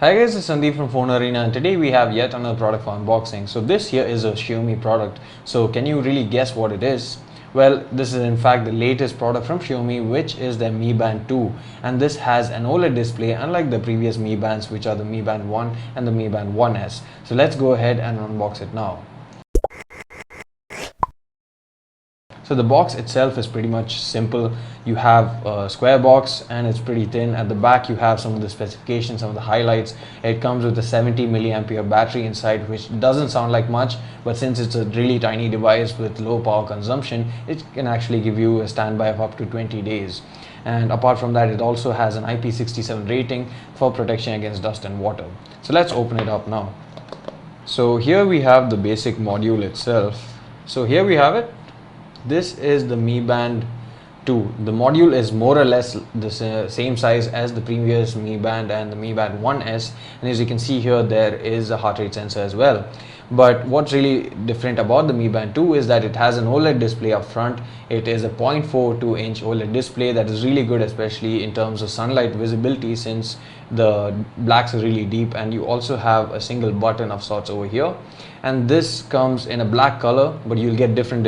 Hi guys, it's Sandeep from Phone Arena and today we have yet another product for unboxing. So this here is a Xiaomi product. So can you really guess what it is? Well, this is in fact the latest product from Xiaomi, which is the Mi Band 2, and this has an OLED display unlike the previous Mi Bands, which are the Mi Band 1 and the Mi Band 1S. So let's go ahead and unbox it now. So the box itself is pretty much simple. You have a square box and it's pretty thin. At the back you have some of the specifications, some of the highlights. It comes with a 70 milliampere battery inside, which doesn't sound like much, but since it's a really tiny device with low power consumption, it can actually give you a standby of up to 20 days. And apart from that, it also has an IP67 rating for protection against dust and water. So let's open it up now. So here we have the basic module itself. So here we have it. This is the Mi Band 2. The module is more or less the same size as the previous Mi Band and the Mi Band 1S, and as you can see here, there is a heart rate sensor as well. But what's really different about the Mi Band 2 is that it has an OLED display up front. It is a 0.42 inch OLED display that is really good, especially in terms of sunlight visibility, since the blacks are really deep, and you also have a single button of sorts over here. And this comes in a black color, but you'll get different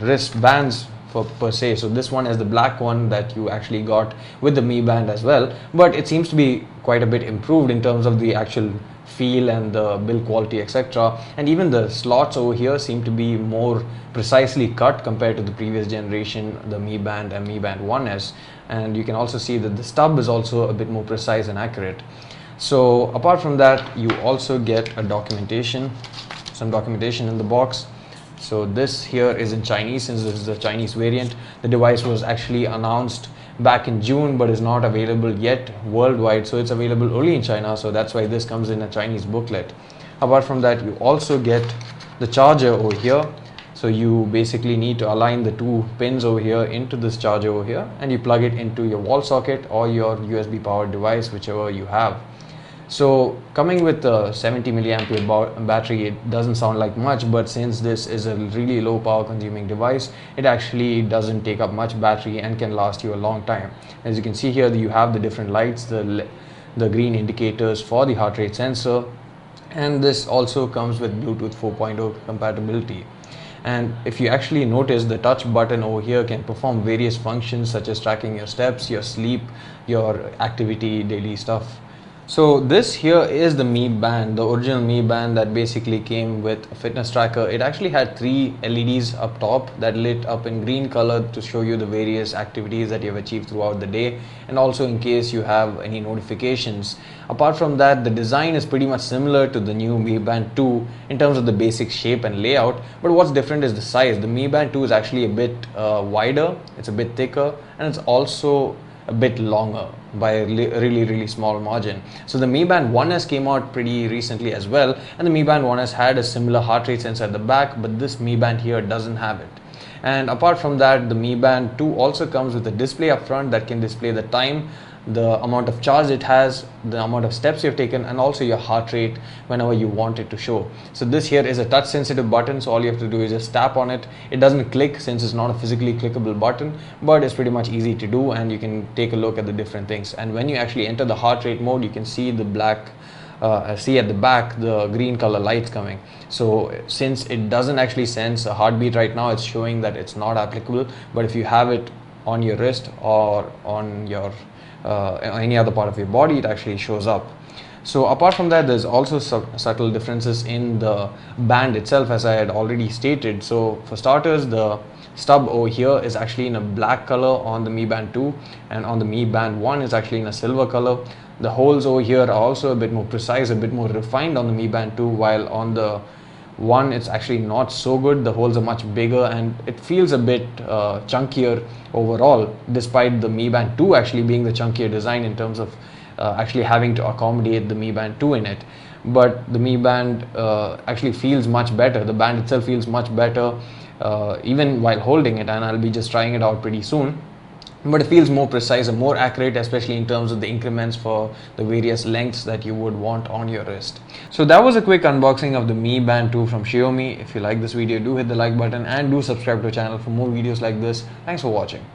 wristbands per se. So this one is the black one that you actually got with the Mi Band as well, but it seems to be quite a bit improved in terms of the actual feel and the build quality, etc. And even the slots over here seem to be more precisely cut compared to the previous generation, the Mi Band and Mi Band 1S. And you can also see that the stub is also a bit more precise and accurate. So apart from that, you also get some documentation in the box. So this here is in Chinese, since this is the Chinese variant. The device was actually announced back in June but is not available yet worldwide, so it's available only in China, so that's why this comes in a Chinese booklet. Apart from that, you also get the charger over here. So you basically need to align the two pins over here into this charger over here, and you plug it into your wall socket or your USB powered device, whichever you have. So coming with a 70 milliampere battery, it doesn't sound like much, but since this is a really low power consuming device, it actually doesn't take up much battery and can last you a long time. As you can see here, you have the different lights, the green indicators for the heart rate sensor, and this also comes with Bluetooth 4.0 compatibility. And if you actually notice, the touch button over here can perform various functions such as tracking your steps, your sleep, your activity, daily stuff. So this here is the Mi Band, the original Mi Band that basically came with a fitness tracker. It actually had 3 LEDs up top that lit up in green color to show you the various activities that you have achieved throughout the day, and also in case you have any notifications. Apart from that, the design is pretty much similar to the new Mi Band 2 in terms of the basic shape and layout, but what's different is the size. The Mi Band 2 is actually a bit wider, it's a bit thicker, and it's also a bit longer by a really small margin. So the Mi Band 1S came out pretty recently as well, and the Mi Band 1S had a similar heart rate sensor at the back, but this Mi Band here doesn't have it. And apart from that, the Mi Band 2 also comes with a display up front that can display the time, the amount of charge it has, the amount of steps you've taken, and also your heart rate whenever you want it to show. So this here is a touch sensitive button, so all you have to do is just tap on it. It doesn't click since it's not a physically clickable button, but it's pretty much easy to do, and you can take a look at the different things. And when you actually enter the heart rate mode, you can see the black see at the back the green color lights coming. So since it doesn't actually sense a heartbeat right now, it's showing that it's not applicable, but if you have it on your wrist or on your any other part of your body, it actually shows up. So apart from that, there's also subtle differences in the band itself, as I had already stated. So for starters, the stub over here is actually in a black color on the Mi Band 2, and on the Mi Band 1 is actually in a silver color. The holes over here are also a bit more precise, a bit more refined on the Mi Band 2, while on the one it's actually not so good. The holes are much bigger and it feels a bit chunkier overall, despite the Mi Band 2 actually being the chunkier design in terms of actually having to accommodate the Mi Band 2 in it. But the Mi Band actually feels much better. The band itself feels much better even while holding it, and I'll be just trying it out pretty soon. But it feels more precise and more accurate, especially in terms of the increments for the various lengths that you would want on your wrist. So that was a quick unboxing of the Mi Band 2 from Xiaomi. If you like this video, do hit the like button and do subscribe to the channel for more videos like this. Thanks for watching.